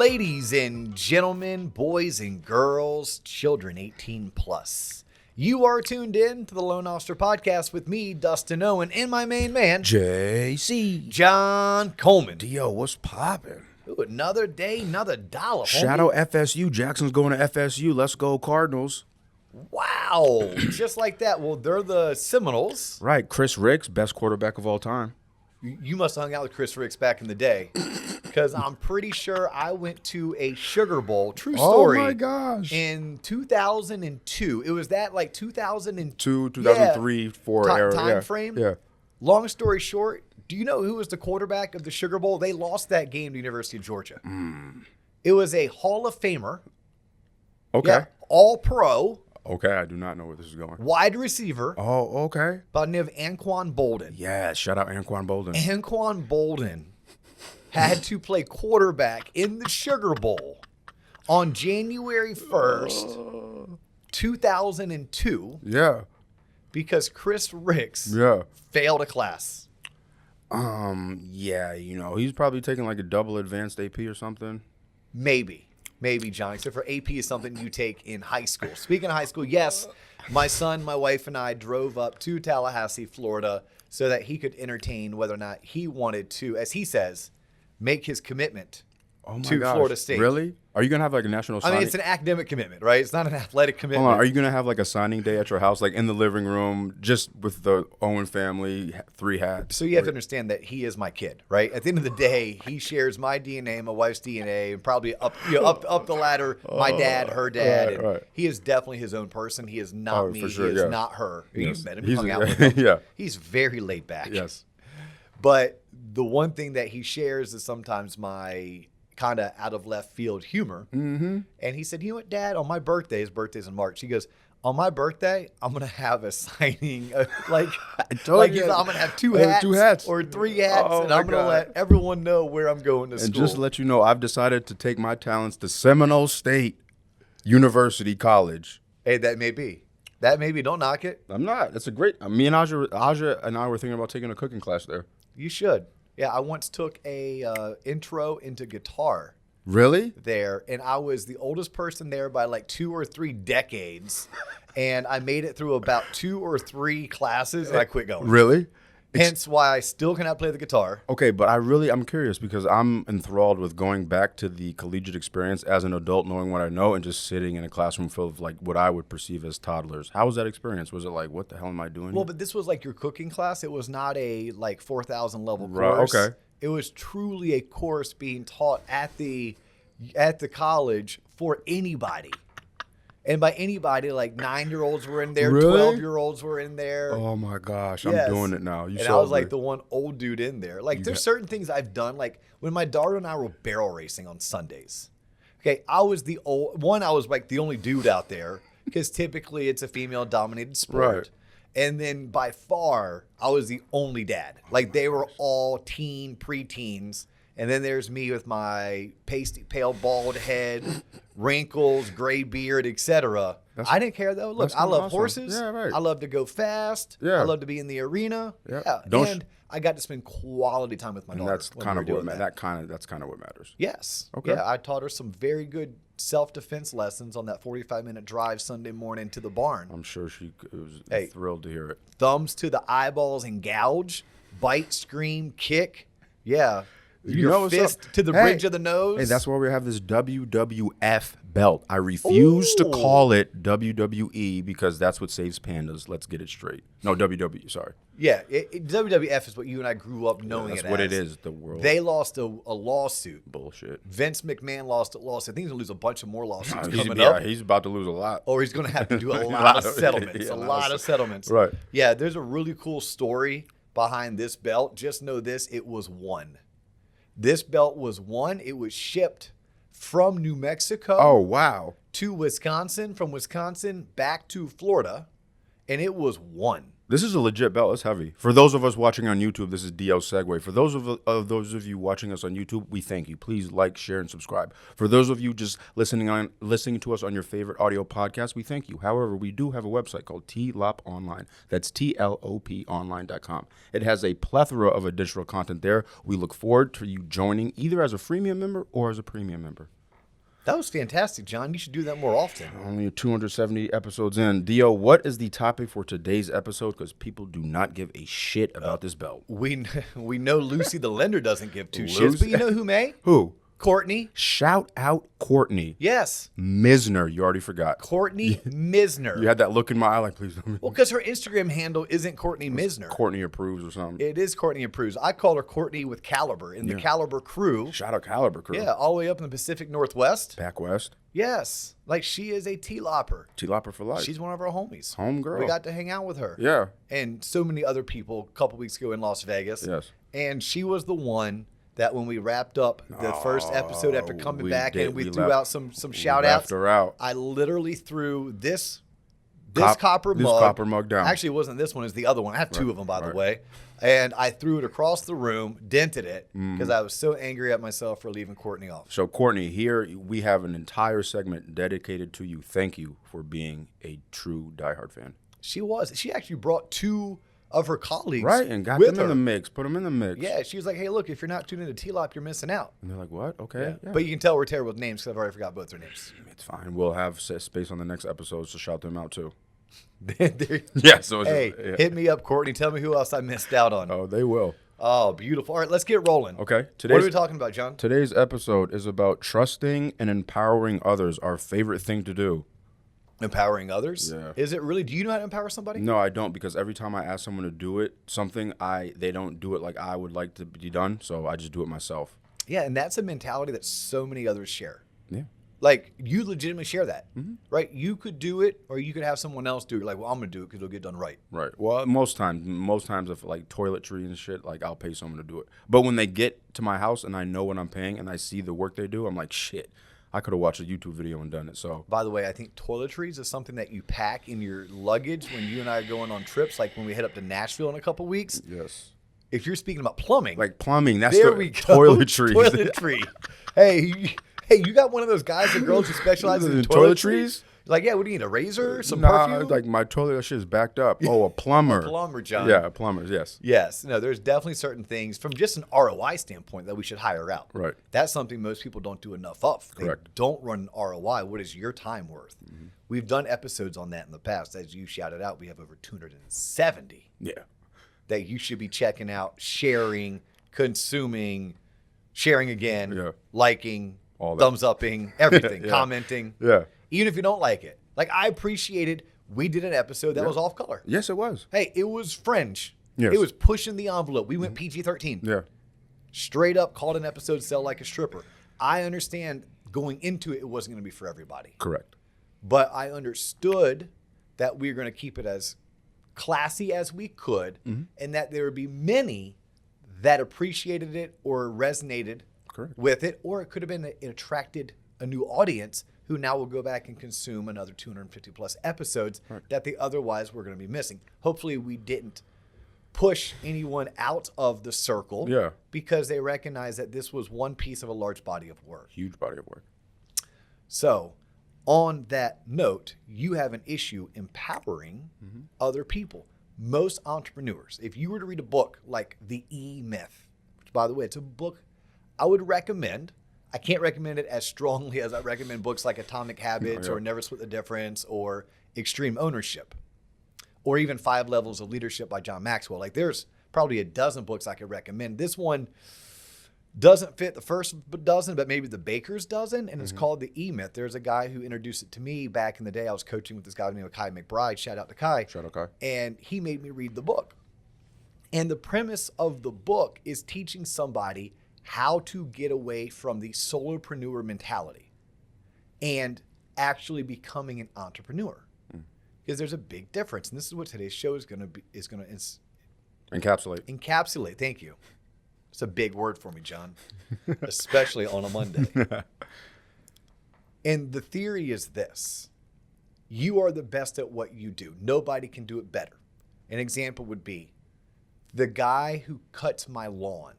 Ladies and gentlemen, boys and girls, children 18 plus. You are tuned in to the Lone Officer Podcast with me, Dustin Owen, and my main man, JC. John Coleman. Dio, what's poppin'? Ooh, another day, another dollar. Shout out FSU. Jackson's going to FSU. Let's go Cardinals. Wow. Just like that. Well, they're the Seminoles. Right. Chris Ricks, best quarterback of all time. You must have hung out with Chris Ricks back in the day. Because I'm pretty sure I went to a Sugar Bowl. True story. Oh, my gosh. In 2002. It was that like 2002, 2003, 4 era. Time frame. Yeah. Long story short, do you know who was the quarterback of the Sugar Bowl? They lost that game to the University of Georgia. It was a Hall of Famer. Okay. Yeah, all pro. Okay, I do not know where this is going. Wide receiver. Oh, okay. By the name of Anquan Bolden. Yeah, shout out Anquan Bolden. Anquan Bolden had to play quarterback in the Sugar Bowl on January 1st, 2002. Yeah. Because Chris Ricks failed a class. Yeah, you know, he's probably taking like a double advanced AP or something. Maybe, John, except for AP is something you take in high school. Speaking of high school, yes, my son, my wife, and I drove up to Tallahassee, Florida, so that he could entertain whether or not he wanted to, as he says, make his commitment to Florida State. Really? Are you going to have like a national signing? I mean, it's an academic commitment, right? It's not an athletic commitment. Hold on. Are you going to have like a signing day at your house, like in the living room, just with the Owen family, 3 hats? So you have to understand that he is my kid, right? At the end of the day, he shares my DNA, my wife's DNA, and probably up the ladder, my dad, her dad. Right. He is definitely his own person. He is not me. For sure, he is not her. Yes. You've met him, hung out with him. Yeah. He's very laid back. Yes. But the one thing that he shares is sometimes my kind of out of left field humor. Mm-hmm. And he said, you know what, Dad, on my birthday, his birthday's in March, he goes, on my birthday, I'm going to have a signing, I'm going to have 2 hats or 3 hats, and I'm going to let everyone know where I'm going to school. And just to let you know, I've decided to take my talents to Seminole State University College. Hey, that may be. Don't knock it. I'm not. It's a great, me and Aja and I were thinking about taking a cooking class there. You should. Yeah, I once took a intro into guitar. Really? There, and I was the oldest person there by like 2 or 3 decades, and I made it through about 2 or 3 classes, and I quit going. Really? Hence why I still cannot play the guitar. Okay, but I'm curious because I'm enthralled with going back to the collegiate experience as an adult, knowing what I know, and just sitting in a classroom full of like what I would perceive as toddlers. How was that experience? Was it like, what the hell am I doing? Well, but this was like your cooking class. It was not a like 4,000 level course. Okay. It was truly a course being taught at the college for anybody. And by anybody, like 9-year-olds were in there, Really? 12-year-olds were in there. Oh my gosh, Yes. I'm doing it now. And I was like the one old dude in there. Like there's certain things I've done. Like when my daughter and I were barrel racing on Sundays. Okay, I was I was like the only dude out there because typically it's a female dominated sport. Right. And then by far, I was the only dad. Like they were all preteens. And then there's me with my pasty, pale, bald head, wrinkles, gray beard, etc. I didn't care, though. Look, I love horses. Yeah, right. I love to go fast. Yeah. I love to be in the arena. Yeah. And I got to spend quality time with my daughter. That's kind of what that's kind of what matters. Yes. Okay. Yeah, I taught her some very good self-defense lessons on that 45-minute drive Sunday morning to the barn. I'm sure she was thrilled to hear it. Thumbs to the eyeballs and gouge, bite, scream, kick. Yeah. Your fist to the bridge of the nose. Hey, that's why we have this WWF belt. I refuse to call it WWE because that's what saves pandas. Let's get it straight. No, WWE, sorry. Yeah, WWF is what you and I grew up knowing that's it as. what it is, the world. They lost a lawsuit. Bullshit. Vince McMahon lost a lawsuit. I think he's going to lose a bunch of more lawsuits coming up. He's about to lose a lot. Or he's going to have to do a lot of settlements. Yeah, a lot of settlements. Right. Yeah, there's a really cool story behind this belt. Just know this, it was won. This belt was won. It was shipped from New Mexico. Oh, wow. To Wisconsin, from Wisconsin back to Florida, and it was won. This is a legit belt. It's heavy. For those of us watching on YouTube, this is DL Segway. For those of you watching us on YouTube, we thank you. Please like, share, and subscribe. For those of you just listening to us on your favorite audio podcast, we thank you. However, we do have a website called TLOP Online. That's TLOP online.com. It has a plethora of additional content there. We look forward to you joining either as a freemium member or as a premium member. That was fantastic, John. You should do that more often. Only 270 episodes in. Dio, what is the topic for today's episode? Because people do not give a shit about this belt. We know Lucy the lender doesn't give two shits, but you know who may? Who? Courtney. Shout out Courtney. Yes. Misner. You already forgot. Courtney Misner. You had that look in my eye like, please don't. Well, because her Instagram handle isn't Courtney Misner. Courtney approves or something. It is Courtney approves. I call her Courtney with Caliber in the Caliber crew. Shout out Caliber crew. Yeah, all the way up in the Pacific Northwest. Back west. Yes. Like she is a TLOPper. TLOPper for life. She's one of our homies. Home girl. We got to hang out with her. Yeah. And so many other people a couple weeks ago in Las Vegas. Yes. And she was the one that when we wrapped up the first episode after coming back and we threw out some shout outs, her out. I literally threw this copper mug down. Actually, it wasn't this one, it was the other one. I have two of them, by the way. And I threw it across the room, dented it, because I was so angry at myself for leaving Courtney off. So, Courtney, here we have an entire segment dedicated to you. Thank you for being a true diehard fan. She was. She actually brought two of her colleagues and got with them in her. the mix, put them in the mix. Yeah, she was like, hey, look, if you're not tuned into TLOP, you're missing out. And they're like, what? Okay. Yeah. But you can tell we're terrible with names because I've already forgot both their names. It's fine. We'll have space on the next episodes to shout them out, too. So hit me up, Courtney. Tell me who else I missed out on. Oh, they will. Oh, beautiful. All right, let's get rolling. Okay. What are we talking about, John? Today's episode is about trusting and empowering others, our favorite thing to do. Empowering others? Yeah. Is it really? Do you know how to empower somebody? No, I don't, because every time I ask someone to do something, they don't do it like I would like to be done, so I just do it myself. Yeah, and that's a mentality that so many others share. Yeah. Like, you legitimately share that, right? You could do it, or you could have someone else do it. You're like, well, I'm going to do it because it'll get done right. Right. Well, most times if like toiletry and shit, like I'll pay someone to do it. But when they get to my house and I know what I'm paying and I see the work they do, I'm like, shit, I could have watched a YouTube video and done it. So, by the way, I think toiletries is something that you pack in your luggage when you and I are going on trips, like when we head up to Nashville in a couple weeks. Yes. If you're speaking about plumbing. Like plumbing, that's there the we go. Toiletries. Toiletry. Hey, you got one of those guys and girls who specialize in toiletries? Like, yeah, what do you need, a razor, some perfume? Like my toilet shit is backed up. Oh, a plumber. A plumber, John. Yeah, plumbers, yes. Yes. No, there's definitely certain things from just an ROI standpoint that we should hire out. Right. That's something most people don't do enough of. Correct. They don't run an ROI. What is your time worth? Mm-hmm. We've done episodes on that in the past. As you shouted out, we have over 270. Yeah. That you should be checking out, sharing, consuming, sharing again, liking, all that. Thumbs upping, everything, commenting. Yeah. Even if you don't like it. Like, I appreciated we did an episode that was off color. Yes, it was. Hey, it was fringe. Yes. It was pushing the envelope. We went PG-13. Yeah. Straight up called an episode Sell Like a Stripper. I understand going into it, it wasn't going to be for everybody. Correct. But I understood that we were going to keep it as classy as we could, and that there would be many that appreciated it or resonated with it, or it could have been it attracted a new audience who now will go back and consume another 250 plus episodes that they otherwise were going to be missing. Hopefully we didn't push anyone out of the circle because they recognize that this was one piece of a large body of work. Huge body of work. So on that note, you have an issue empowering other people. Most entrepreneurs, if you were to read a book like The E-Myth, which by the way, it's a book I would recommend. I can't recommend it as strongly as I recommend books like Atomic Habits or Never Split the Difference or Extreme Ownership or even 5 Levels of Leadership by John Maxwell. Like, there's probably a dozen books I could recommend. This one doesn't fit the first dozen, but maybe the baker's dozen, and it's called The E-Myth. There's a guy who introduced it to me back in the day. I was coaching with this guy named Kai McBride. Shout out to Kai. Shout out Kai. And he made me read the book. And the premise of the book is teaching somebody how to get away from the solopreneur mentality and actually becoming an entrepreneur. Because there's a big difference. And this is what today's show is going to encapsulate. Thank you. It's a big word for me, John, especially on a Monday. And the theory is this: you are the best at what you do. Nobody can do it better. An example would be the guy who cuts my lawn.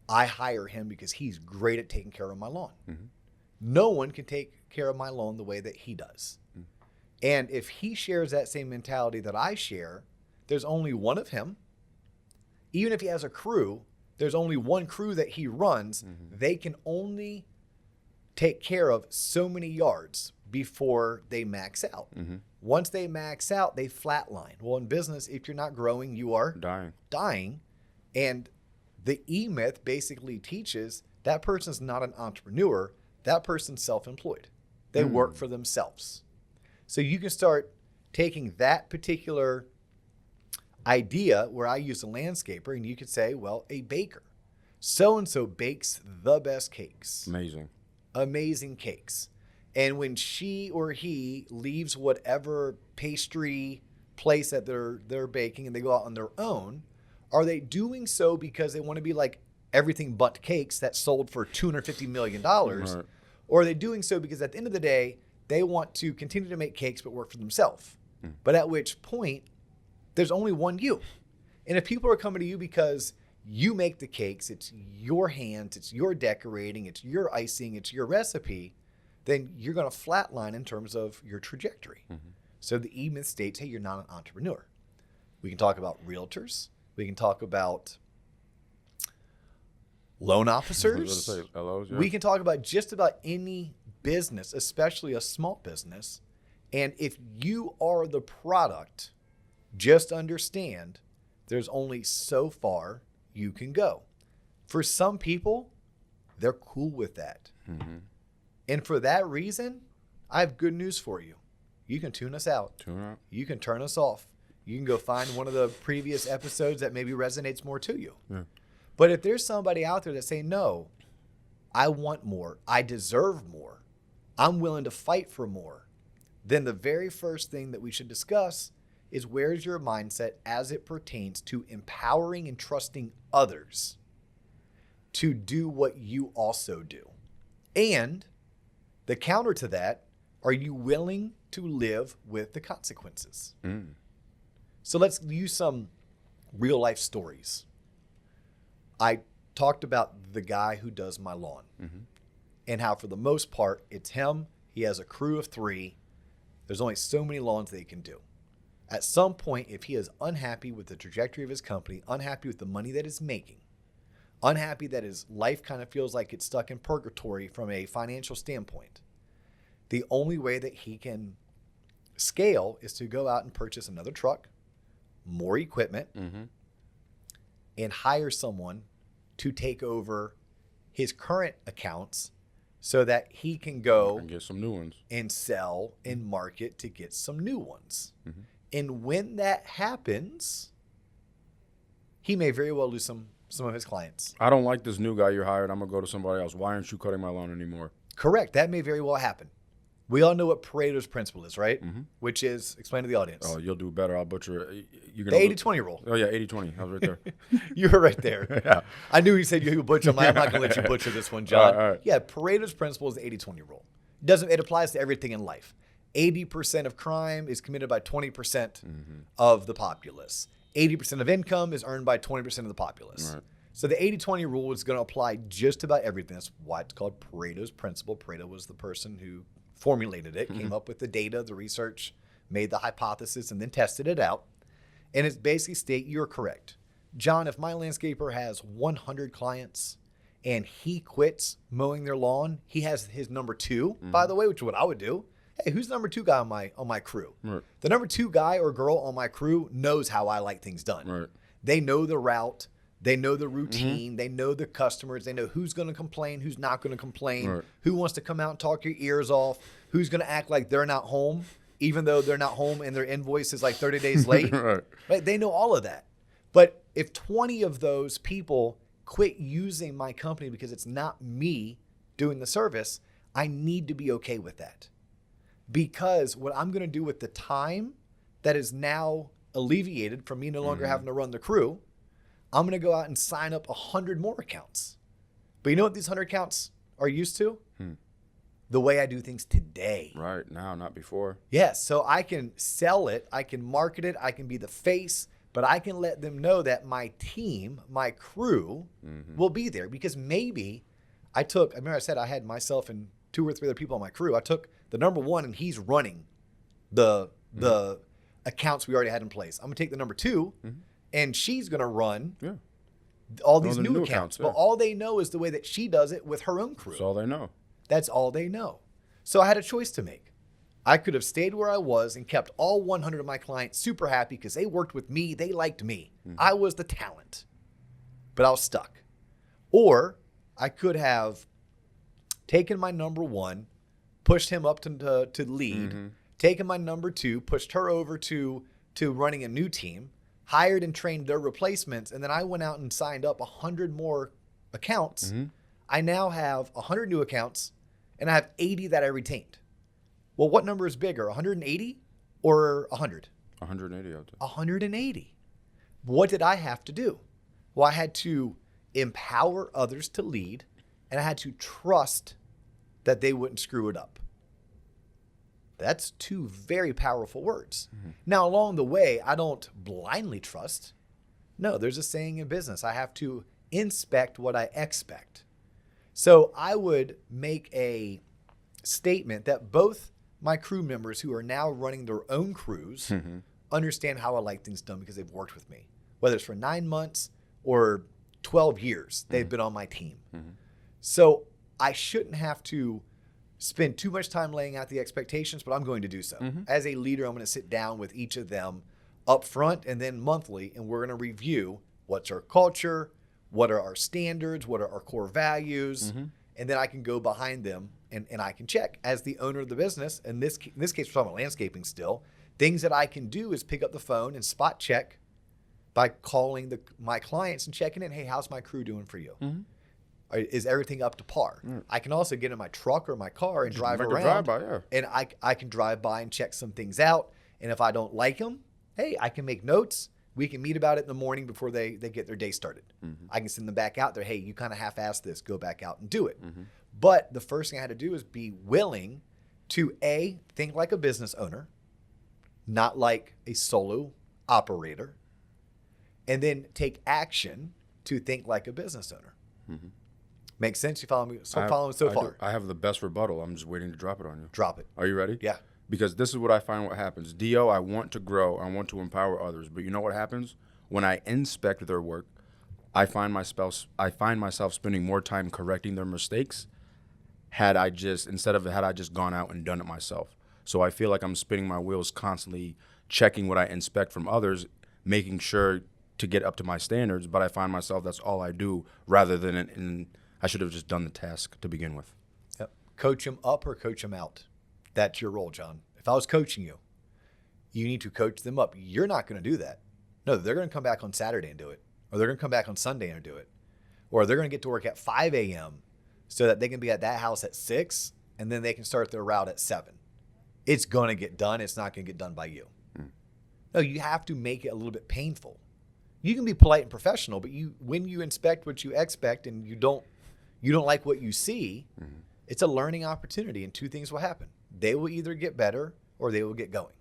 I hire him because he's great at taking care of my lawn. Mm-hmm. No one can take care of my lawn the way that he does. Mm-hmm. And if he shares that same mentality that I share, there's only one of him. Even if he has a crew, there's only one crew that he runs. Mm-hmm. They can only take care of so many yards before they max out. Mm-hmm. Once they max out, they flatline. Well, in business, if you're not growing, you are dying. And the E-myth basically teaches that person's not an entrepreneur. That person's self-employed. They work for themselves. So you can start taking that particular idea where I use a landscaper, and you could say, well, a baker. So-and-so bakes the best cakes. Amazing cakes. And when she or he leaves whatever pastry place that they're baking and they go out on their own, are they doing so because they want to be like Everything But Cakes that sold for $250 million? Right. Or are they doing so because at the end of the day, they want to continue to make cakes but work for themselves? But at which point, there's only one you. And if people are coming to you because you make the cakes, it's your hands, it's your decorating, it's your icing, it's your recipe, then you're going to flatline in terms of your trajectory. Mm-hmm. So the E-myth states, hey, you're not an entrepreneur. We can talk about realtors. We can talk about loan officers. We can talk about just about any business, especially a small business. And if you are the product, just understand there's only so far you can go. For some people, they're cool with that. Mm-hmm. And for that reason, I have good news for you. You can tune us out. You can turn us off. You can go find one of the previous episodes that maybe resonates more to you. Yeah. But if there's somebody out there that's saying, no, I want more, I deserve more, I'm willing to fight for more, then the very first thing that we should discuss is where's your mindset as it pertains to empowering and trusting others to do what you also do. And the counter to that, are you willing to live with the consequences? So let's use some real life stories. I talked about the guy who does my lawn and how for the most part, it's him. He has a crew of 3. There's only so many lawns they can do. At some point, if he is unhappy with the trajectory of his company, unhappy with the money that he's making, unhappy that his life kind of feels like it's stuck in purgatory from a financial standpoint, the only way that he can scale is to go out and purchase another truck, more equipment, and hire someone to take over his current accounts so that he can go and get some new ones and sell and market to get some new ones. And when that happens, he may very well lose some of his clients. I don't like this new guy you hired. I'm going to go to somebody else. Why aren't you cutting my lawn anymore? Correct. That may very well happen. We all know what Pareto's principle is, right? Which is, explain to the audience. Oh, you'll do better. I'll butcher it. The 80-20 rule. Oh, yeah, 80-20. I was right there. You were right there. Yeah. I knew you said you would butcher. I'm not going to let you butcher this one, John. All right. Yeah, Pareto's principle is the 80-20 rule. It applies to everything in life. 80% of crime is committed by 20% of the populace. 80% of income is earned by 20% of the populace. Right. So the 80-20 rule is going to apply just about everything. That's why it's called Pareto's principle. Pareto was the person who formulated it, came up with the data, the research, made the hypothesis, and then tested it out. And it's basically state you're correct. John, if my landscaper has 100 clients and he quits mowing their lawn, he has his number 2, by the way, which is what I would do. Hey, who's the number 2 guy on my crew? Right. The number 2 guy or girl on my crew knows how I like things done. Right. They know the route. They know the routine. They know the customers. They know who's going to complain, who's not going to complain, who wants to come out and talk your ears off, who's going to act like they're not home, even though they're not home and their invoice is like 30 days late. Right? They know all of that. But if 20 of those people quit using my company because it's not me doing the service, I need to be okay with that. Because what I'm going to do with the time that is now alleviated from me no longer having to run the crew, I'm going to go out and sign up 100 more accounts. But you know what these 100 accounts are used to? The way I do things today. Right now, not before. Yes. So I can sell it. I can market it. I can be the face. but I can let them know that my team, my crew will be there, because maybe I remember I said I had myself and 2 or 3 other people on my crew. I took the number 1 and he's running the accounts we already had in place. I'm going to take the number 2 and she's going to run all these new accounts. But all they know is the way that she does it with her own crew. That's all they know. That's all they know. So I had a choice to make. I could have stayed where I was and kept all 100 of my clients super happy because they worked with me. They liked me. I was the talent, but I was stuck. Or I could have taken my number 1, pushed him up to lead, taken my number 2, pushed her over to running a new team, hired and trained their replacements, and then I went out and signed up 100 more accounts. I now have 100 new accounts, and I have 80 that I retained. Well, what number is bigger, 180 or 100? 180 out there. 180. What did I have to do? Well, I had to empower others to lead, and I had to trust that they wouldn't screw it up. That's 2 very powerful words. Now, along the way, I don't blindly trust. No, there's a saying in business, I have to inspect what I expect. So I would make a statement that both my crew members who are now running their own crews understand how I like things done because they've worked with me. Whether it's for 9 months or 12 years, they've been on my team. So I shouldn't have to spend too much time laying out the expectations, but I'm going to do so. As a leader, I'm going to sit down with each of them up front and then monthly, and we're going to review what's our culture, what are our standards, what are our core values, and then I can go behind them and I can check as the owner of the business. In this case, we're talking about landscaping still. Things that I can do is pick up the phone and spot check by calling my clients and checking in. Hey, how's my crew doing for you? Is everything up to par? I can also get in my truck or my car and drive around. And I can drive by and check some things out. And if I don't like them, hey, I can make notes. We can meet about it in the morning before they get their day started. I can send them back out there. Hey, you kind of half-assed this. Go back out and do it. But the first thing I had to do is be willing to think like a business owner, not like a solo operator, and then take action to think like a business owner. Makes sense? You follow me? Following so far? I have the best rebuttal. I'm just waiting to drop it on you. Drop it. Are you ready? Yeah. Because this is what I find what happens. D.O., I want to grow. I want to empower others. But you know what happens? When I inspect their work, I find myself spending more time correcting their mistakes had I just gone out and done it myself. So I feel like I'm spinning my wheels constantly, checking what I inspect from others, making sure to get up to my standards, but I find myself that's all I do rather than I should have just done the task to begin with. Yep. Coach them up or coach them out. That's your role, John. If I was coaching you, you need to coach them up. You're not going to do that. No, they're going to come back on Saturday and do it, or they're going to come back on Sunday and do it, or they're going to get to work at 5 a.m. so that they can be at that house at 6, and then they can start their route at 7. It's going to get done. It's not going to get done by you. No, you have to make it a little bit painful. You can be polite and professional, but when you inspect what you expect and you don't like what you see, it's a learning opportunity, and 2 things will happen. They will either get better or they will get going.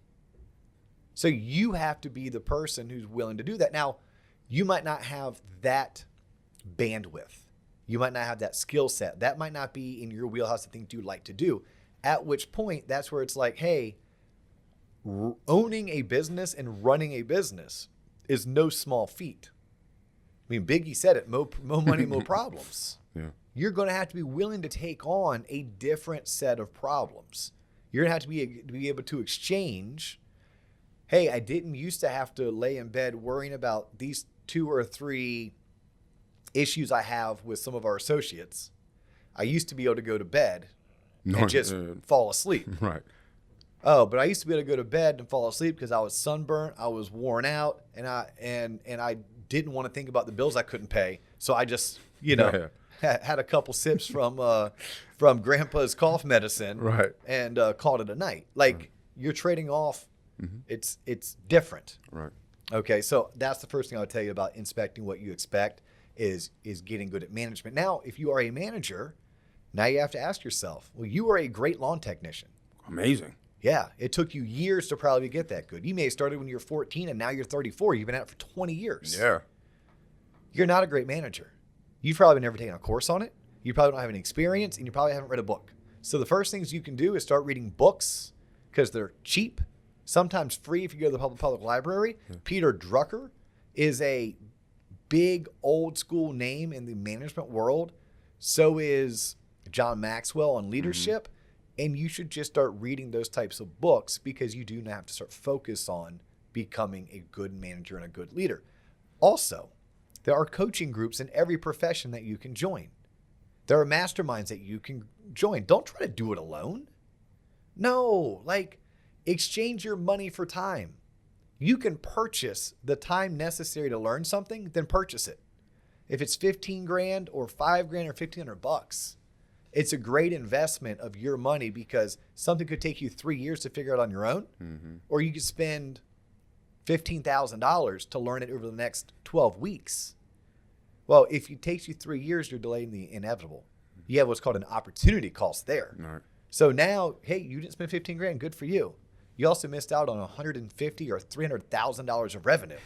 So you have to be the person who's willing to do that. Now, you might not have that bandwidth. You might not have that skill set. That might not be in your wheelhouse of things you'd like to do, at which point that's where it's like, hey, owning a business and running a business is no small feat. I mean, Biggie said it, more money, more problems. Yeah. You're going to have to be willing to take on a different set of problems. You're going to have to be able to exchange, hey, I didn't used to have to lay in bed worrying about these 2 or 3 issues I have with some of our associates. I used to be able to go to bed and just fall asleep. Right. Oh, but I used to be able to go to bed and fall asleep because I was sunburnt, I was worn out, and I didn't want to think about the bills I couldn't pay. So I just, had a couple sips from Grandpa's cough medicine, right, and called it a night. Like, you're trading off. It's different. Right. Okay, so that's the first thing I would tell you about inspecting what you expect is getting good at management. Now, if you are a manager, now you have to ask yourself, well, you are a great lawn technician. Amazing. Yeah, it took you years to probably get that good. You may have started when you were 14 and now you're 34. You've been at it for 20 years. Yeah. You're not a great manager. You've probably never taken a course on it. You probably don't have any experience, and you probably haven't read a book. So the first things you can do is start reading books because they're cheap, sometimes free if you go to the public library. Yeah. Peter Drucker is a big old school name in the management world. So is John Maxwell on leadership. And you should just start reading those types of books because you do have to start focus on becoming a good manager and a good leader. Also, there are coaching groups in every profession that you can join. There are masterminds that you can join. Don't try to do it alone. No, exchange your money for time. You can purchase the time necessary to learn something, then purchase it. If it's 15 grand or 5 grand or $1,500, it's a great investment of your money because something could take you 3 years to figure out on your own, or you could spend $15,000 to learn it over the next 12 weeks. Well, if it takes you 3 years, you're delaying the inevitable. You have what's called an opportunity cost there. Right. So now, hey, you didn't spend 15 grand, good for you. You also missed out on $150,000 or $300,000 of revenue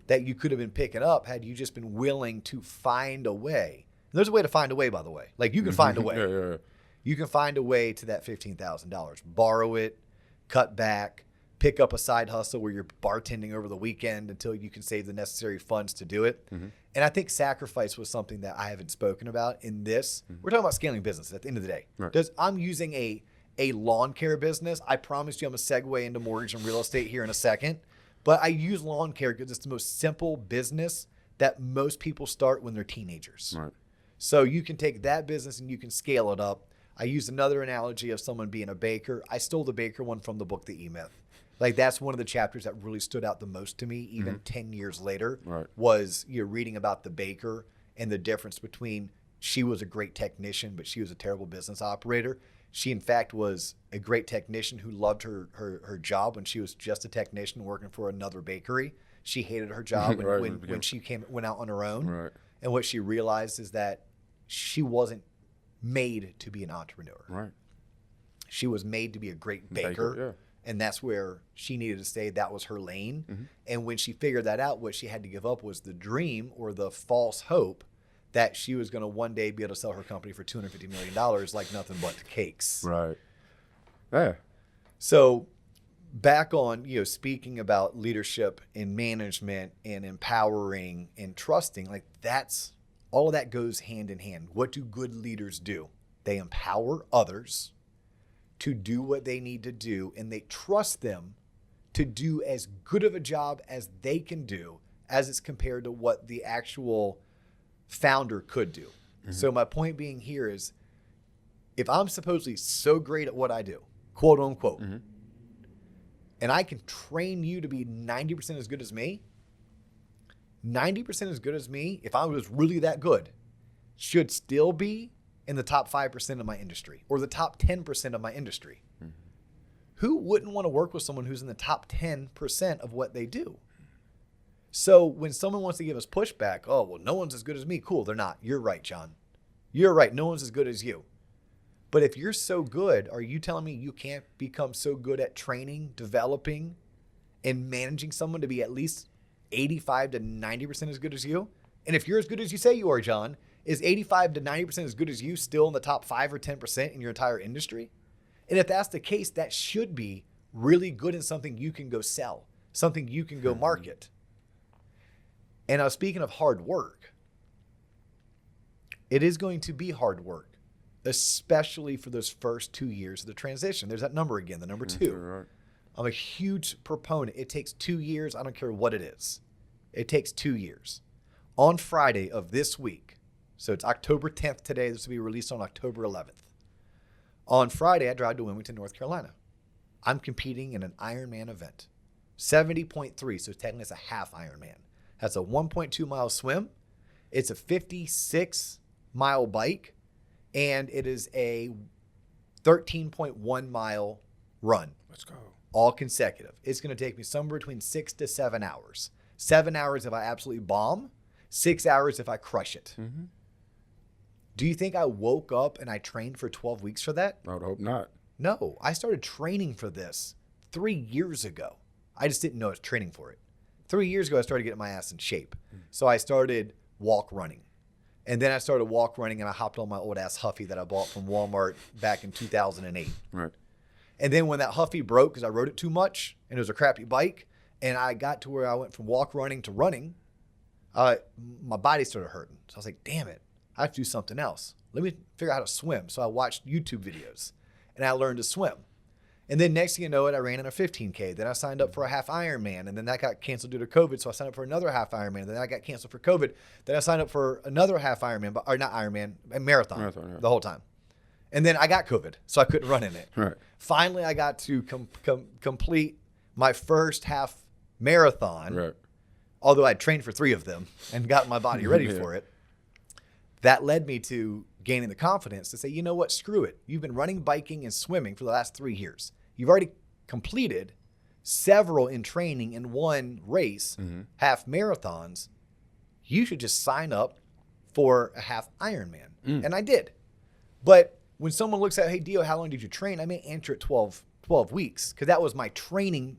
that you could have been picking up had you just been willing to find a way. And there's a way to find a way, by the way. You can find a way. Yeah. You can find a way to that $15,000. Borrow it, cut back, pick up a side hustle where you're bartending over the weekend until you can save the necessary funds to do it. And I think sacrifice was something that I haven't spoken about in this. We're talking about scaling business at the end of the day. Right. I'm using a lawn care business. I promise you I'm going to segue into mortgage and real estate here in a second. But I use lawn care because it's the most simple business that most people start when they're teenagers. Right. So you can take that business and you can scale it up. I used another analogy of someone being a baker. I stole the baker one from the book, The E-Myth. That's one of the chapters that really stood out the most to me, even 10 years later, was you're reading about the baker and the difference between she was a great technician, but she was a terrible business operator. She, in fact, was a great technician who loved her job when she was just a technician working for another bakery. She hated her job when she went out on her own. Right. And what she realized is that she wasn't made to be an entrepreneur. Right. She was made to be a great baker. And that's where she needed to stay. That was her lane. And when she figured that out, what she had to give up was the dream or the false hope that she was going to one day be able to sell her company for $250 million like nothing but cakes. Right. Yeah. So back on, speaking about leadership and management and empowering and trusting, that's all of that goes hand in hand. What do good leaders do? They empower others to do what they need to do, and they trust them to do as good of a job as they can do as it's compared to what the actual founder could do. So my point being here is, if I'm supposedly so great at what I do, quote unquote, and I can train you to be 90% as good as me, 90% as good as me, if I was really that good, should still be in the top 5% of my industry or the top 10% of my industry. Who wouldn't want to work with someone who's in the top 10% of what they do? So when someone wants to give us pushback, oh, well, no one's as good as me. Cool, they're not. You're right, John. You're right. No one's as good as you. But if you're so good, are you telling me you can't become so good at training, developing, and managing someone to be at least 85 to 90% as good as you? And if you're as good as you say you are, John, is 85 to 90% as good as you still in the top 5 or 10% in your entire industry? And if that's the case, that should be really good in something you can go sell, something you can go market. And I was speaking of hard work. It is going to be hard work, especially for those first 2 years of the transition. There's that number again, the number 2. Right. I'm a huge proponent. It takes 2 years. I don't care what it is. It takes 2 years. On Friday of this week, so it's October 10th today. This will be released on October 11th. On Friday, I drive to Wilmington, North Carolina. I'm competing in an Ironman event. 70.3, so technically it's a half Ironman. That's a 1.2 mile swim. It's a 56 mile bike, and it is a 13.1 mile run. Let's go. All consecutive. It's going to take me somewhere between 6 to 7 hours. 7 hours if I absolutely bomb, 6 hours if I crush it. Mm-hmm. Do you think I woke up and I trained for 12 weeks for that? I would hope not. No, I started training for this 3 years ago. I just didn't know I was training for it. 3 years ago, I started getting my ass in shape. So I started walk running. And then I started walk running and I hopped on my old ass Huffy that I bought from Walmart back in 2008. Right. And then when that Huffy broke because I rode it too much and it was a crappy bike, and I got to where I went from walk running to running, my body started hurting. So I was like, damn it, I have to do something else. Let me figure out how to swim. So I watched YouTube videos and I learned to swim. And then next thing you know it, I ran in a 15K. Then I signed up for a half Ironman, and then that got canceled due to COVID. So I signed up for another half Ironman. Then I got canceled for COVID. Then I signed up for another half Ironman, or not Ironman, a marathon the whole time. And then I got COVID, so I couldn't run in it. Right. Finally, I got to complete my first half marathon, Right. although I'd trained for 3 of them and got my body ready for it. That led me to gaining the confidence to say, you know what, screw it. You've been running, biking, and swimming for the last 3 years. You've already completed several in training in one race, half marathons. You should just sign up for a half Ironman. And I did. But when someone looks at, hey, Dio, how long did you train? I may answer it 12 weeks, because that was my training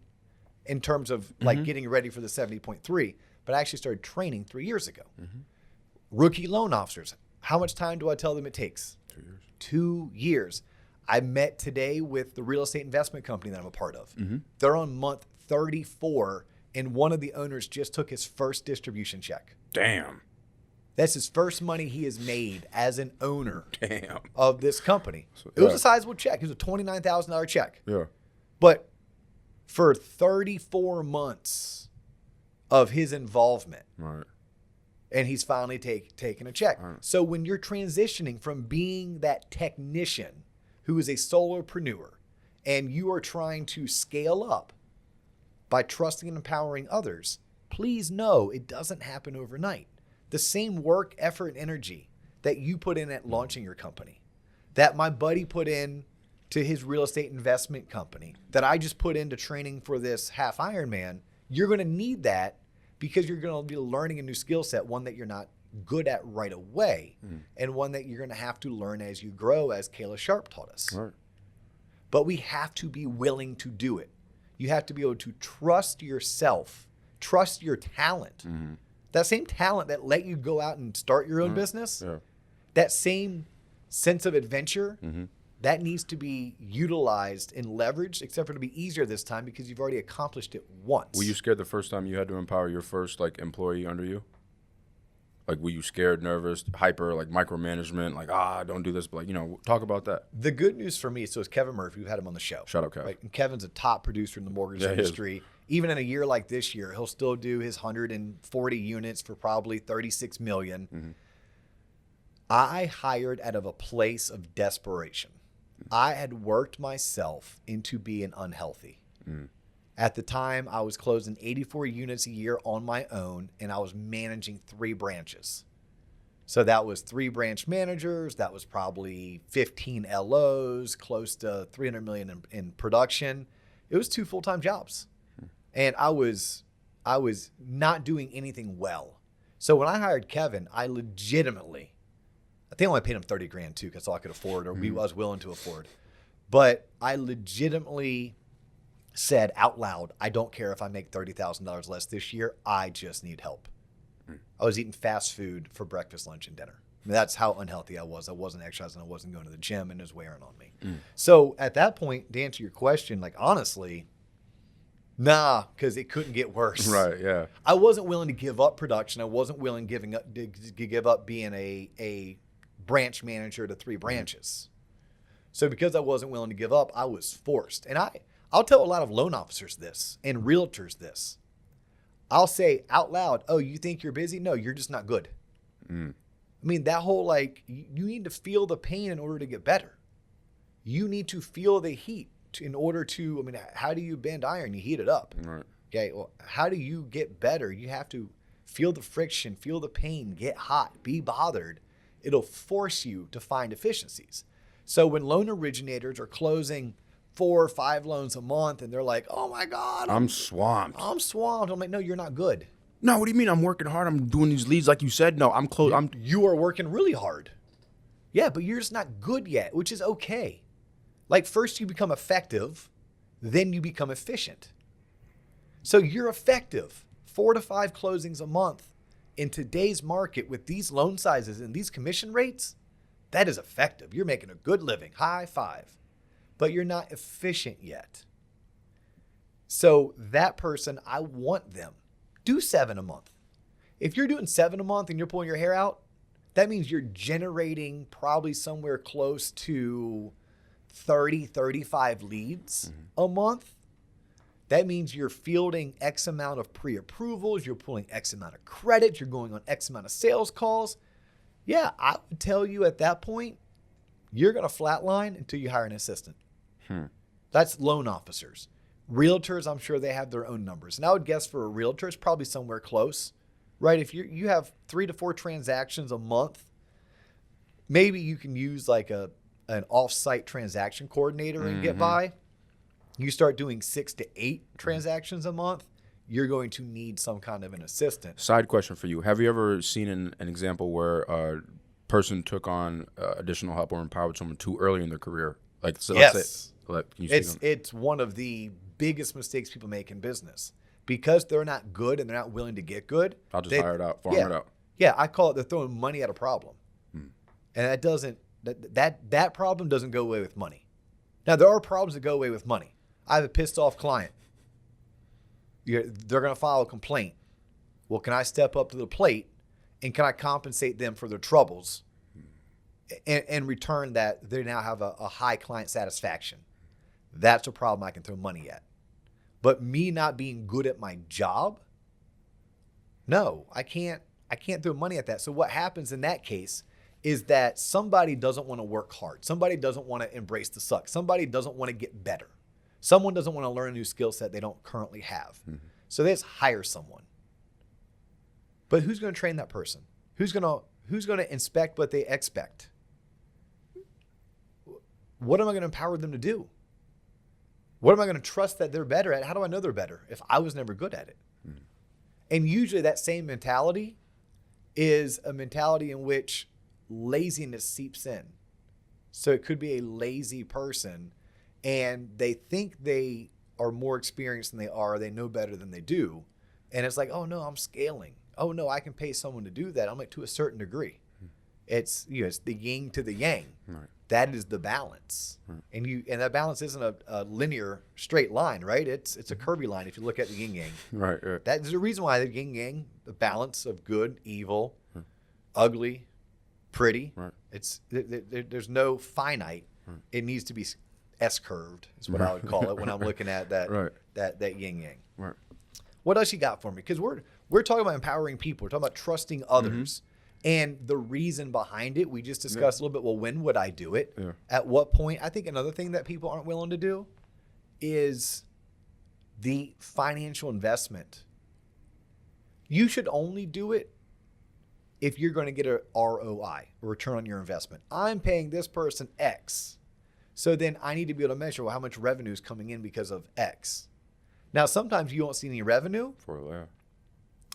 in terms of like getting ready for the 70.3. But I actually started training 3 years ago. Rookie loan officers, how much time do I tell them it takes? 2 years. 2 years. I met today with the real estate investment company that I'm a part of. They're on month 34, and one of the owners just took his first distribution check. Damn. That's his first money he has made as an owner Damn. of this company. So, it was a sizable check. It was a $29,000 check. Yeah. But for 34 months of his involvement, Right. and he's finally taken a check. Right. So when you're transitioning from being that technician who is a solopreneur and you are trying to scale up by trusting and empowering others, please know it doesn't happen overnight. The same work, effort, and energy that you put in at launching your company, that my buddy put in to his real estate investment company, that I just put into training for this half Ironman, you're going to need that, because you're going to be learning a new skill set, one that you're not good at right away, and one that you're going to have to learn as you grow, as Kayla Sharp taught us. Right. But we have to be willing to do it. You have to be able to trust yourself, trust your talent. That same talent that let you go out and start your own business, that same sense of adventure, that needs to be utilized and leveraged, except for it'll be easier this time because you've already accomplished it once. Were you scared the first time you had to empower your first like employee under you? Like, were you scared, nervous, hyper, like micromanagement, like, don't do this, but like, you know, talk about that. The good news for me, so is Kevin Murphy, who had him on the show. Shout out, Kev. Right? And Kevin's a top producer in the mortgage industry. Even in a year like this year, he'll still do his 140 units for probably $36 million. I hired out of a place of desperation. I had worked myself into being unhealthy. At the time, I was closing 84 units a year on my own, and I was managing 3 branches. So that was 3 branch managers. That was probably 15 LOs, close to 300 million in production. It was 2 full-time jobs. And I was not doing anything well. So when I hired Kevin, I legitimately, I think I only paid him $30,000 too, because that's all I could afford, or I was willing to afford. But I legitimately said out loud, I don't care if I make $30,000 less this year. I just need help. I was eating fast food for breakfast, lunch, and dinner. I mean, that's how unhealthy I was. I wasn't exercising. I wasn't going to the gym, and it was wearing on me. So at that point, to answer your question, like, honestly, nah, because it couldn't get worse. Right, yeah. I wasn't willing to give up production. I wasn't willing to give up being a branch manager to 3 branches. So because I wasn't willing to give up, I was forced. And I'll tell a lot of loan officers this and realtors this. I'll say out loud, oh, you think you're busy? No, you're just not good. I mean, that whole, like, you need to feel the pain in order to get better. You need to feel the heat in order to, I mean, how do you bend iron? You heat it up. Right. Okay, well, how do you get better? You have to feel the friction, feel the pain, get hot, be bothered. It'll force you to find efficiencies. So when loan originators are closing 4 or 5 loans a month and they're like, oh my God, I'm swamped. I'm swamped. I'm like, no, you're not good. No, what do you mean? I'm working hard. I'm doing these leads like you said. No, I'm close. You are working really hard. Yeah, but you're just not good yet, which is okay. Like first you become effective, then you become efficient. So you're effective 4 to 5 closings a month in today's market with these loan sizes and these commission rates. That is effective. You're making a good living. High five. But you're not efficient yet. So that person, I want them. Do 7 a month. If you're doing 7 a month and you're pulling your hair out, that means you're generating probably somewhere close to 30, 35 leads a month. That means you're fielding X amount of pre-approvals. You're pulling X amount of credit. You're going on X amount of sales calls. Yeah, I would tell you at that point, you're going to flatline until you hire an assistant. That's loan officers. Realtors, I'm sure they have their own numbers. And I would guess for a realtor, it's probably somewhere close, right? If you have 3 to 4 transactions a month, maybe you can use like an off-site transaction coordinator and get by. You start doing 6 to 8 transactions a month, you're going to need some kind of an assistant. Side question for you. Have you ever seen an example where a person took on additional help or empowered someone too early in their career? Like, so yes. Let's say, it's one of the biggest mistakes people make in business. Because they're not good and they're not willing to get good. I'll just hire it out, farm it out. Yeah, I call it they're throwing money at a problem. And that doesn't, that problem doesn't go away with money. Now, there are problems that go away with money. I have a pissed off client. They're going to file a complaint. Well, can I step up to the plate and can I compensate them for their troubles and return that they now have a high client satisfaction? That's a problem I can throw money at. But me not being good at my job, no, I can't throw money at that. So what happens in that case is that somebody doesn't want to work hard. Somebody doesn't want to embrace the suck. Somebody doesn't want to get better. Someone doesn't want to learn a new skill set they don't currently have. So they just hire someone. But who's going to train that person? Who's going to inspect what they expect? What am I going to empower them to do? What am I going to trust that they're better at? How do I know they're better if I was never good at it? And usually that same mentality is a mentality in which laziness seeps in. So it could be a lazy person and they think they are more experienced than they are. They know better than they do. And it's like, oh no, I'm scaling. Oh no, I can pay someone to do that. I'm like, to a certain degree. It's, it's the yin to the yang. Right. That is the balance. And that balance isn't a linear straight line, right? It's a curvy line if you look at the yin yang. Right. That's the reason why the yin yang, the balance of good, evil, ugly, pretty. Right. It's there's no finite. It needs to be S-curved is what I would call it when I'm looking at that that yin yang. Right. What else you got for me? Because we're talking about empowering people. We're talking about trusting others. And the reason behind it, we just discussed a little bit, well, when would I do it? Yeah. At what point? I think another thing that people aren't willing to do is the financial investment. You should only do it if you're going to get a ROI, a return on your investment. I'm paying this person X. So then I need to be able to measure, well, how much revenue is coming in because of X. Now, sometimes you won't see any revenue.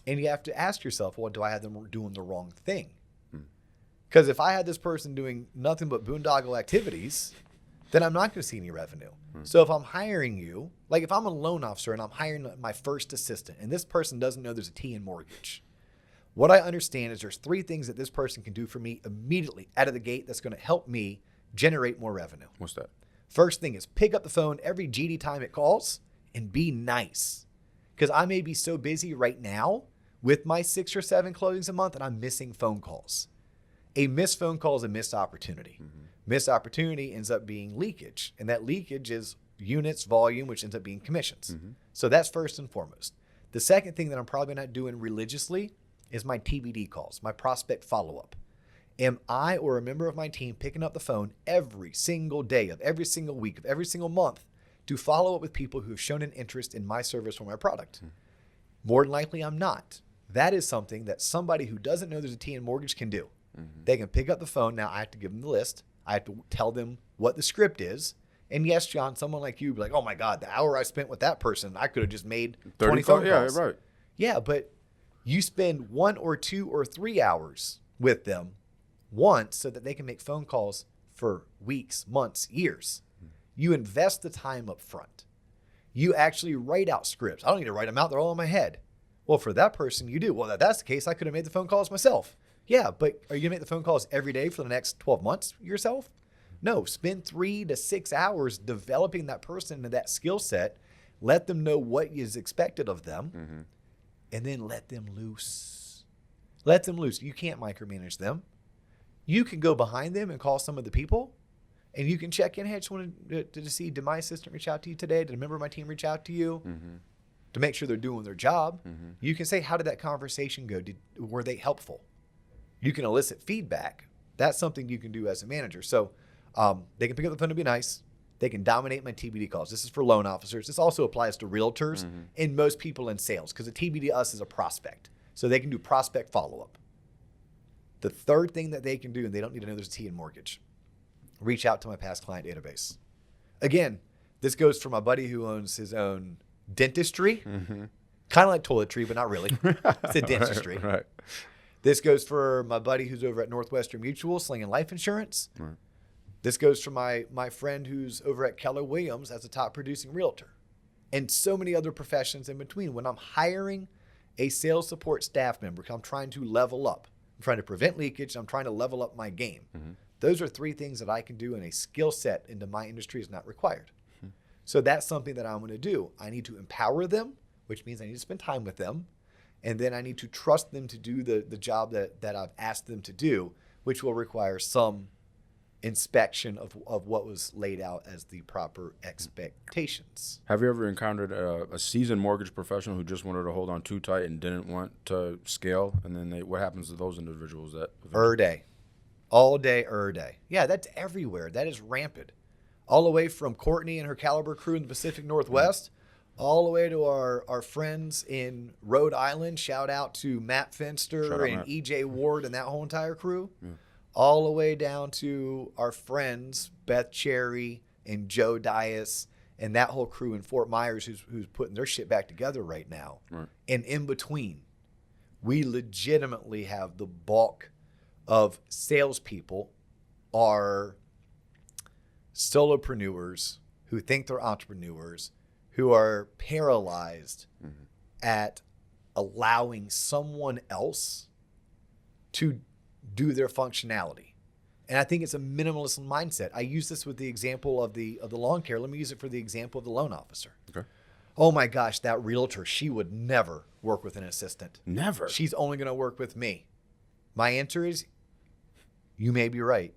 And you have to ask yourself, well, do I have them doing the wrong thing? Because if I had this person doing nothing but boondoggle activities, then I'm not going to see any revenue. So if I'm hiring you, like if I'm a loan officer and I'm hiring my first assistant and this person doesn't know there's a T in mortgage, what I understand is there's 3 things that this person can do for me immediately out of the gate that's going to help me generate more revenue. What's that? First thing is pick up the phone every GD time it calls and be nice. Because I may be so busy right now with my 6 or 7 closings a month and I'm missing phone calls. A missed phone call is a missed opportunity. Missed opportunity ends up being leakage. And that leakage is units, volume, which ends up being commissions. So that's first and foremost. The second thing that I'm probably not doing religiously is my TBD calls, my prospect follow-up. Am I or a member of my team picking up the phone every single day of every single week of every single month to follow up with people who have shown an interest in my service or my product? More than likely, I'm not. That is something that somebody who doesn't know there's a T in mortgage can do. They can pick up the phone. Now, I have to give them the list. I have to tell them what the script is. And yes, John, someone like you would be like, oh my God, the hour I spent with that person, I could have just made 20 phone calls. Yeah, right. Yeah, but you spend 1 or 2 or 3 hours with them once so that they can make phone calls for weeks, months, years. You invest the time up front. You actually write out scripts. I don't need to write them out. They're all in my head. Well, for that person, you do. Well, if that's the case, I could have made the phone calls myself. Yeah, but are you going to make the phone calls every day for the next 12 months yourself? No, spend 3 to 6 hours developing that person into that skill set. Let them know what is expected of them, and then let them loose. Let them loose. You can't micromanage them. You can go behind them and call some of the people, and you can check in. Hey, I just wanted to see, did my assistant reach out to you today? Did a member of my team reach out to you? To make sure they're doing their job. You can say, how did that conversation go? Were they helpful? You can elicit feedback. That's something you can do as a manager. So they can pick up the phone and be nice. They can dominate my TBD calls. This is for loan officers. This also applies to realtors and most people in sales, because a TBD to us is a prospect. So they can do prospect follow-up. The third thing that they can do, and they don't need to know there's a T in mortgage, reach out to my past client database. Again, this goes for my buddy who owns his own dentistry, kind of like toiletry, but not really. It's a dentistry. Right. This goes for my buddy who's over at Northwestern Mutual slinging life insurance. Right. This goes for my friend who's over at Keller Williams as a top producing realtor, and so many other professions in between. When I'm hiring a sales support staff member, I'm trying to level up. I'm trying to prevent leakage. I'm trying to level up my game. Those are 3 things that I can do, and a skill set into my industry is not required. So that's something that I'm going to do. I need to empower them, which means I need to spend time with them. And then I need to trust them to do the job that I've asked them to do, which will require some inspection of what was laid out as the proper expectations. Have you ever encountered a seasoned mortgage professional who just wanted to hold on too tight and didn't want to scale? And then what happens to those individuals? Day. All day, day. Yeah, that's everywhere. That is rampant. All the way from Courtney and her Caliber crew in the Pacific Northwest, all the way to our friends in Rhode Island. Shout out to Matt Finster and EJ Ward and that whole entire crew. All the way down to our friends, Beth Cherry and Joe Dias and that whole crew in Fort Myers who's putting their shit back together right now. And in between, we legitimately have the bulk of salespeople are solopreneurs who think they're entrepreneurs, who are paralyzed at allowing someone else to do their functionality. And I think it's a minimalist mindset. I use this with the example of the lawn care. Let me use it for the example of the loan officer. Okay. Oh my gosh, that realtor, she would never work with an assistant. Never. She's only going to work with me. My answer is, you may be right,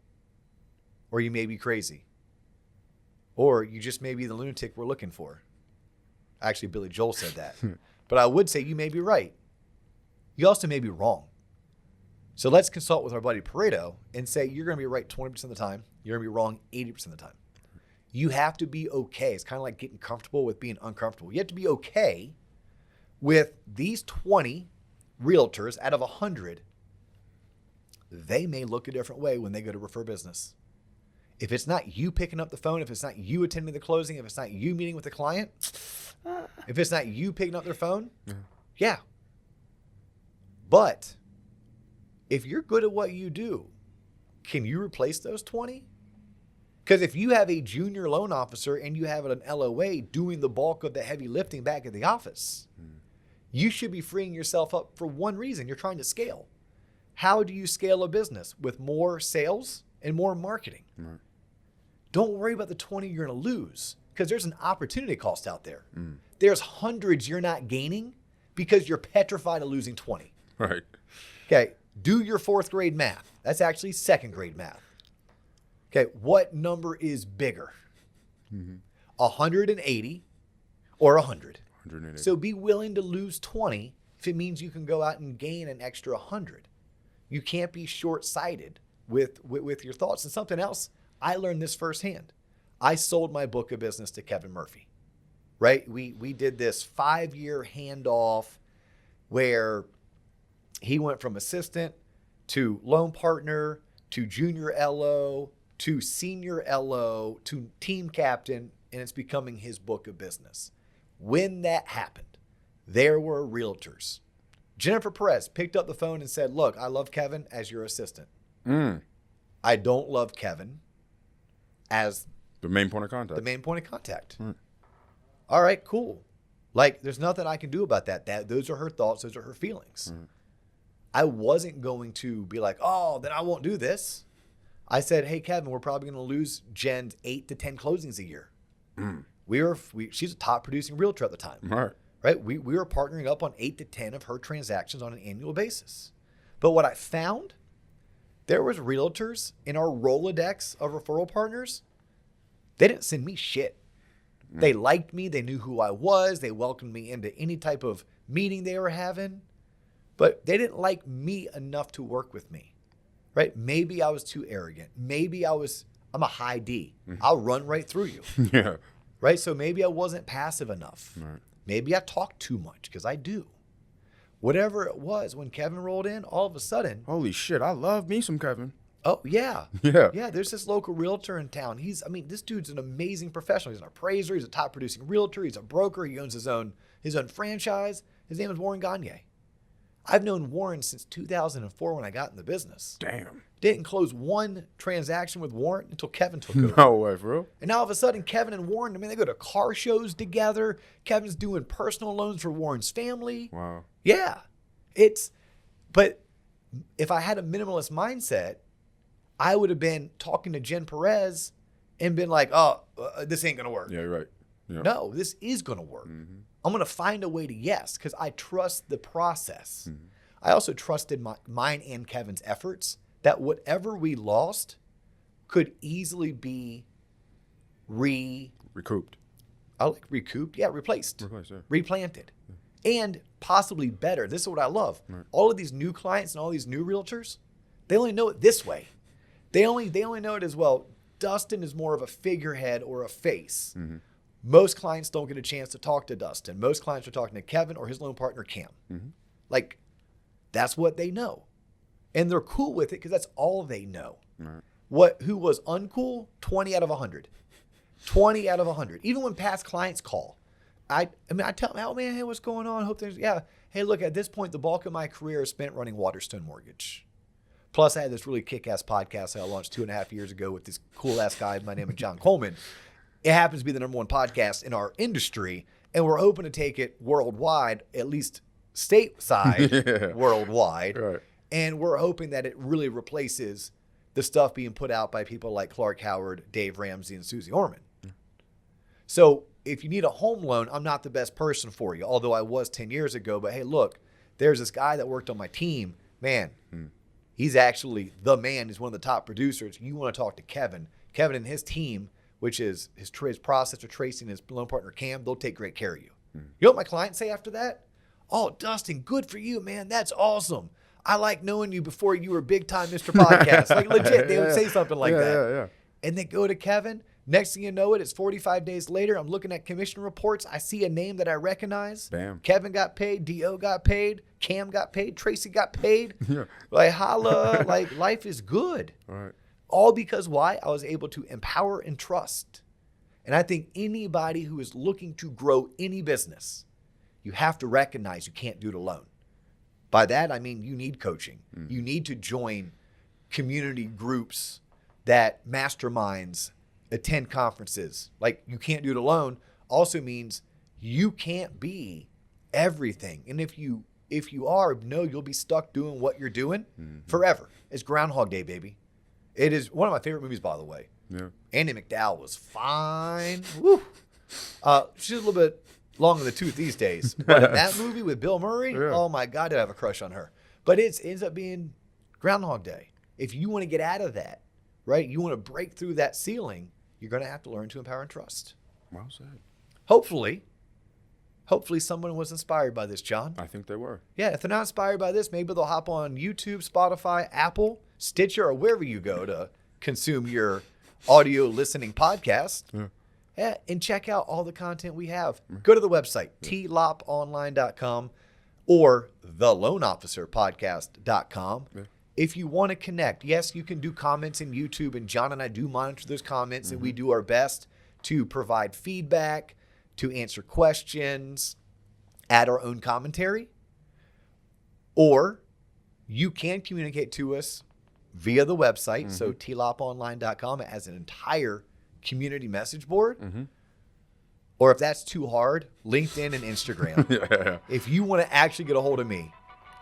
or you may be crazy, or you just may be the lunatic we're looking for. Actually, Billy Joel said that. But I would say you may be right. You also may be wrong. So let's consult with our buddy Pareto and say you're going to be right 20% of the time. You're going to be wrong 80% of the time. You have to be okay. It's kind of like getting comfortable with being uncomfortable. You have to be okay with these 20 realtors out of 100. They may look a different way when they go to refer business. If it's not you picking up the phone, if it's not you attending the closing, if it's not you meeting with the client, if it's not you picking up their phone, yeah. But if you're good at what you do, can you replace those 20? Because if you have a junior loan officer and you have an LOA doing the bulk of the heavy lifting back at the office, you should be freeing yourself up for one reason. You're trying to scale. How do you scale a business? With more sales and more marketing. Don't worry about the 20 you're going to lose, because there's an opportunity cost out there. There's hundreds you're not gaining because you're petrified of losing 20. Right. Okay. Do your 4th grade math. That's actually 2nd grade math. Okay. What number is bigger? 180 or 100? 180. So be willing to lose 20 if it means you can go out and gain an extra 100. You can't be short-sighted with your thoughts. And something else, I learned this firsthand. I sold my book of business to Kevin Murphy, right? We did this 5-year handoff where he went from assistant to loan partner to junior LO to senior LO to team captain, and it's becoming his book of business. When that happened, there were realtors. Jennifer Perez picked up the phone and said, look, I love Kevin as your assistant. I don't love Kevin as The main point of contact. The main point of contact. Right. All right, cool. Like, there's nothing I can do about that. Those are her thoughts. Those are her feelings. Right. I wasn't going to be like, oh, then I won't do this. I said, hey, Kevin, we're probably going to lose Jen's 8 to 10 closings a year. She's a top producing realtor at the time. Right? We were partnering up on 8 to 10 of her transactions on an annual basis. But what I found, there was realtors in our Rolodex of referral partners. They didn't send me shit. They liked me. They knew who I was. They welcomed me into any type of meeting they were having. But they didn't like me enough to work with me. Right? Maybe I was too arrogant. Maybe I'm a high D. I'll run right through you. Yeah. Right? So maybe I wasn't passive enough. Right. Maybe I talked too much, because I do. Whatever it was, when Kevin rolled in, all of a sudden. Holy shit, I love me some Kevin. Oh, yeah. Yeah. Yeah, there's this local realtor in town. This dude's an amazing professional. He's an appraiser. He's a top producing realtor. He's a broker. He owns his own franchise. His name is Warren Gagne. I've known Warren since 2004 when I got in the business. Damn. Didn't close one transaction with Warren until Kevin took over. No way, bro. And now all of a sudden, Kevin and Warren, they go to car shows together. Kevin's doing personal loans for Warren's family. Wow. Yeah. But if I had a minimalist mindset, I would have been talking to Jen Perez and been like, oh, this ain't going to work. Yeah, you're right. Yeah. No, this is going to work. I'm going to find a way to yes, because I trust the process. I also trusted mine and Kevin's efforts that whatever we lost could easily be recouped. I like recouped. Yeah, replaced. Yeah. Replanted. And possibly better. This is what I love. Right. All of these new clients and all these new realtors, they only know it this way. They only know it as, well, Dustin is more of a figurehead or a face. Most clients don't get a chance to talk to Dustin. Most clients are talking to Kevin or his loan partner, Cam. Like, that's what they know. And they're cool with it because that's all they know. Right. Who was uncool? 20 out of 100. 20 out of 100. Even when past clients call, I tell them, oh man, hey, what's going on? Hope things, yeah. Hey, look, at this point, the bulk of my career is spent running Waterstone Mortgage. Plus, I had this really kick-ass podcast that I launched 2.5 years ago with this cool-ass guy by the name of John Coleman. It happens to be the #1 podcast in our industry, and we're hoping to take it worldwide, at least stateside worldwide. Right. And we're hoping that it really replaces the stuff being put out by people like Clark Howard, Dave Ramsey, and Susie Orman. So if you need a home loan, I'm not the best person for you, although I was 10 years ago. But hey, look, there's this guy that worked on my team. Man, he's actually the man. He's one of the top producers. You want to talk to Kevin. Kevin and his team, which is his processor, Tracy, and his loan partner, Cam, they'll take great care of you. You know what my clients say after that? Oh, Dustin, good for you, man. That's awesome. I like knowing you before you were big time Mr. Podcast. Like, legit, they would say something like that. Yeah. And they go to Kevin. Next thing you know it's 45 days later. I'm looking at commission reports. I see a name that I recognize. Bam. Kevin got paid. D.O. got paid. Cam got paid. Tracy got paid. Yeah. Like, holla. Like, life is good. All right. All because why? I was able to empower and trust. And I think anybody who is looking to grow any business, you have to recognize you can't do it alone. By that, I mean you need coaching. You need to join community groups, that masterminds, attend conferences. Like, you can't do it alone also means you can't be everything. And if you are, no, you'll be stuck doing what you're doing forever. It's Groundhog Day, baby. It is one of my favorite movies, by the way. Yeah. Andy McDowell was fine. Woo. She's a little bit long in the tooth these days. But in that movie with Bill Murray, oh my God, did I have a crush on her. But it ends up being Groundhog Day. If you want to get out of that, right, you want to break through that ceiling, you're going to have to learn to empower and trust. Well said. Hopefully someone was inspired by this, John. I think they were. Yeah, if they're not inspired by this, maybe they'll hop on YouTube, Spotify, Apple, Stitcher, or wherever you go to consume your audio listening podcast. Yeah, and check out all the content we have. Go to the website, tloponline.com or theloanofficerpodcast.com. If you want to connect, yes, you can do comments in YouTube, and John and I do monitor those comments, and we do our best to provide feedback, to answer questions, add our own commentary. Or you can communicate to us via the website. So tloponline.com has an entire community message board. Or if that's too hard, LinkedIn and Instagram. Yeah. If you want to actually get a hold of me,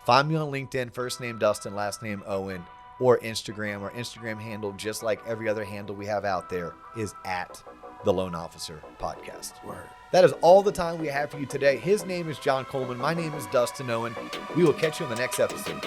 find me on LinkedIn, first name Dustin, last name Owen, or Instagram. Our Instagram handle, just like every other handle we have out there, is at the Loan Officer Podcast. Word. That is all the time we have for you today. His name is John Coleman. My name is Dustin Owen. We will catch you on the next episode.